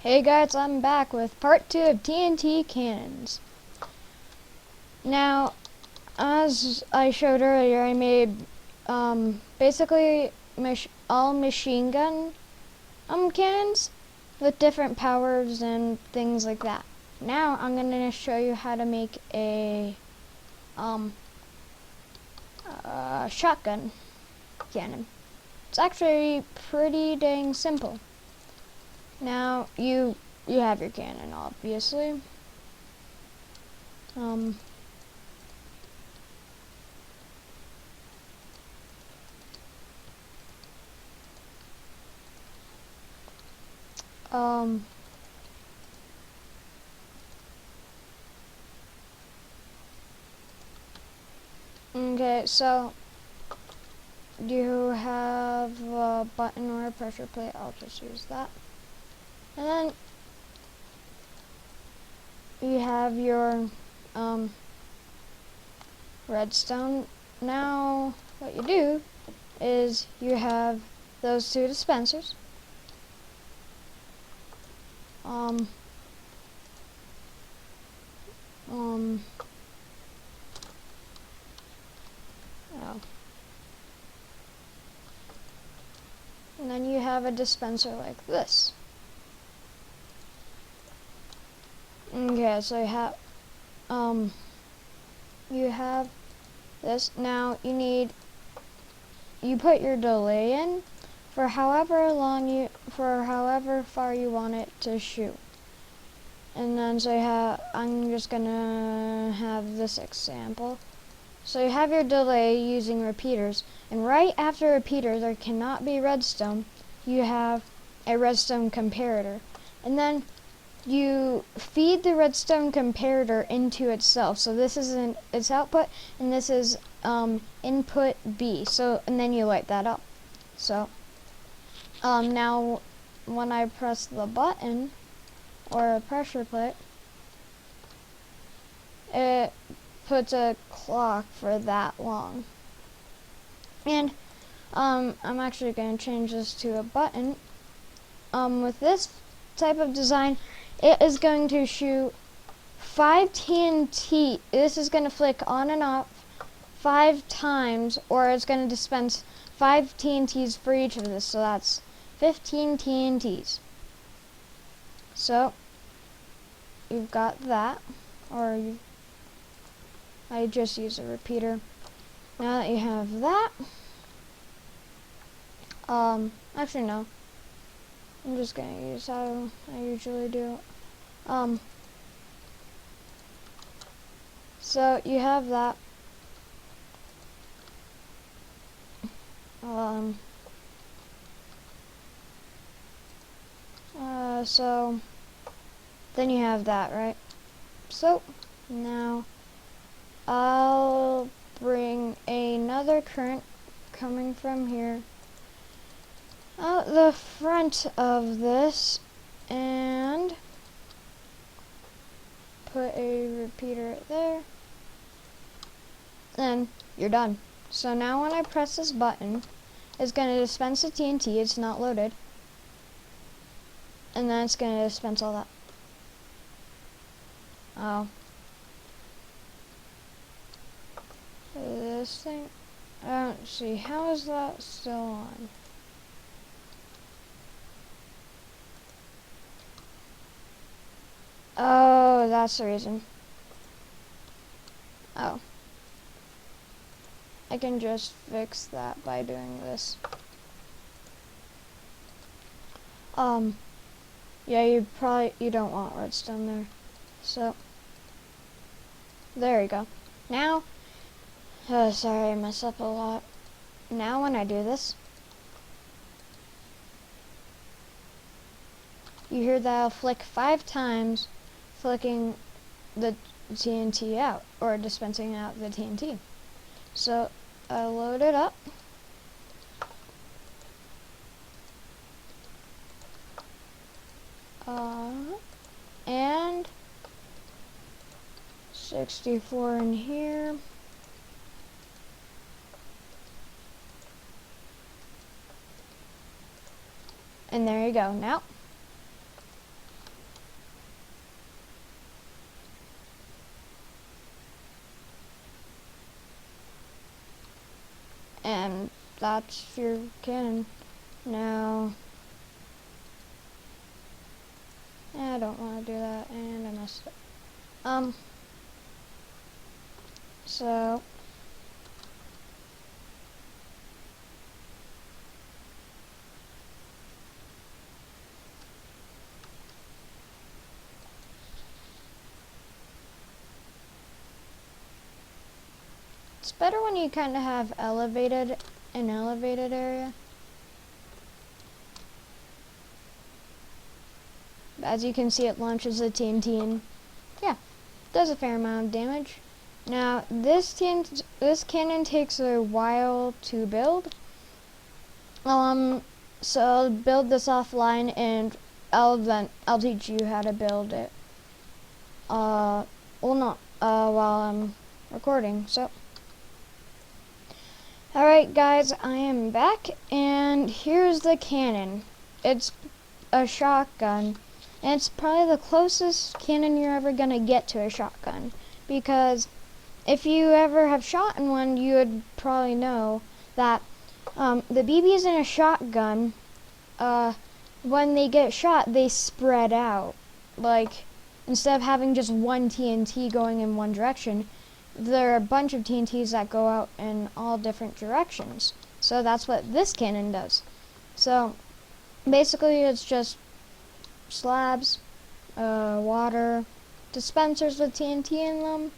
Hey guys, I'm back with part 2 of TNT Cannons. Now, as I showed earlier, I made basically all machine gun cannons with different powers and things like that. Now, I'm going to show you how to make a shotgun cannon. It's actually pretty dang simple. Now, you have your cannon, obviously. Okay, so do you have a button or a pressure plate? I'll just use that. And then you have your redstone. Now what you do is you have those two dispensers. Oh. And then you have a dispenser like this. Okay, so you have this. Now you put your delay in for however far you want it to shoot. And then I'm just gonna have this example. So you have your delay using repeaters, and right after repeater there cannot be redstone. You have a redstone comparator, and then you feed the redstone comparator into itself. So this is its output, and this is input B. So and then you light that up. So now when I press the button or a pressure plate, it puts a clock for that long. And I'm actually going to change this to a button. With this type of design, it is going to shoot 5 TNT. This is going to flick on and off 5 times, or it's going to dispense 5 TNTs for each of this. So that's 15 TNTs. So you've got that, I just use a repeater. Now that you have that, actually no, I'm just gonna use how I usually do. So you have that. So then you have that, right? So now I'll bring another current coming from here out the front of this and put a repeater there. Then you're done. So now when I press this button, it's going to dispense the TNT. It's not loaded. And then it's going to dispense all that. Oh. This thing, I don't see. How is that still on? Oh, that's the reason. Oh. I can just fix that by doing this. Yeah, you don't want redstone there. So, there you go. Now, sorry, I mess up a lot. Now when I do this, you hear that I'll flick 5 times, flicking the TNT out, or dispensing out the TNT. So, I load it up. And 64 in here. And there you go. Now, And that's your cannon. Now, I don't want to do that, and I messed up. So, it's better when you kind of have an elevated area. As you can see, it launches the TNT and yeah, does a fair amount of damage. Now, this cannon takes a while to build. So I'll build this offline, and I'll teach you how to build it. Well, not while I'm recording. So, all right, guys, I am back, and here's the cannon. It's a shotgun. And it's probably the closest cannon you're ever going to get to a shotgun. Because if you ever have shot in one, you would probably know that the BBs in a shotgun, when they get shot, they spread out. Like, instead of having just one TNT going in one direction, there are a bunch of TNTs that go out in all different directions. So that's what this cannon does. So basically it's just slabs, water, dispensers with TNT in them,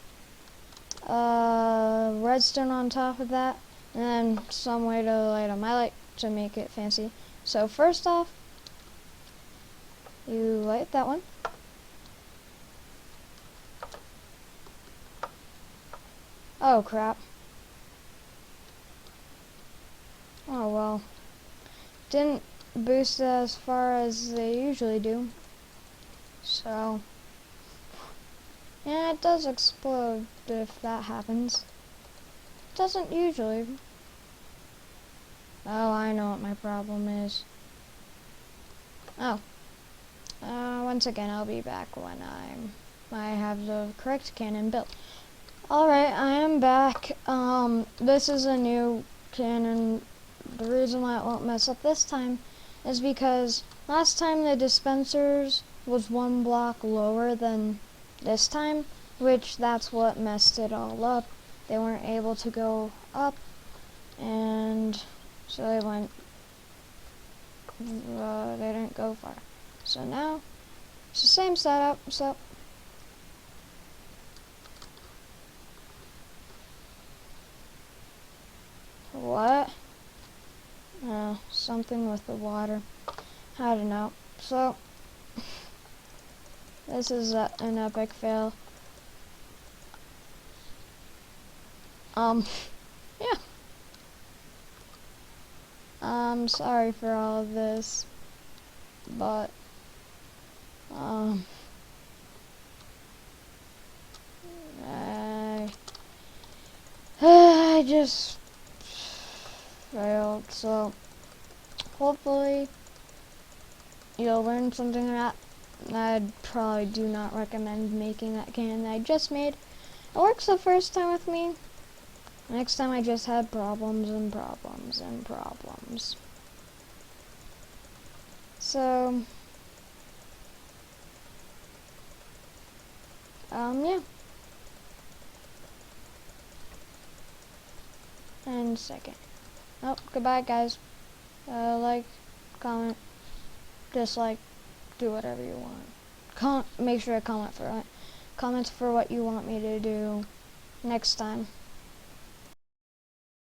redstone on top of that, and then some way to light them. I like to make it fancy. So first off, you light that one. Oh crap. Oh well. Didn't boost as far as they usually do. So, yeah, it does explode if that happens. It doesn't usually. Oh, I know what my problem is. Oh. Once again, I'll be back when I have the correct cannon built. Alright, I am back. This is a new cannon. The reason why it won't mess up this time is because last time the dispensers was one block lower than this time, which that's what messed it all up. They weren't able to go up, and so they didn't go far. So now it's the same setup. So what? Something with the water. I don't know. So this is an epic fail. Yeah. I'm sorry for all of this, but I just failed. So hopefully you'll learn something from that. I probably do not recommend making that cannon that I just made. It works the first time with me. Next time I just had problems and problems and problems. So, yeah. And second. Oh, goodbye, guys. Like, comment, dislike, do whatever you want. Make sure to comment for what you want me to do next time.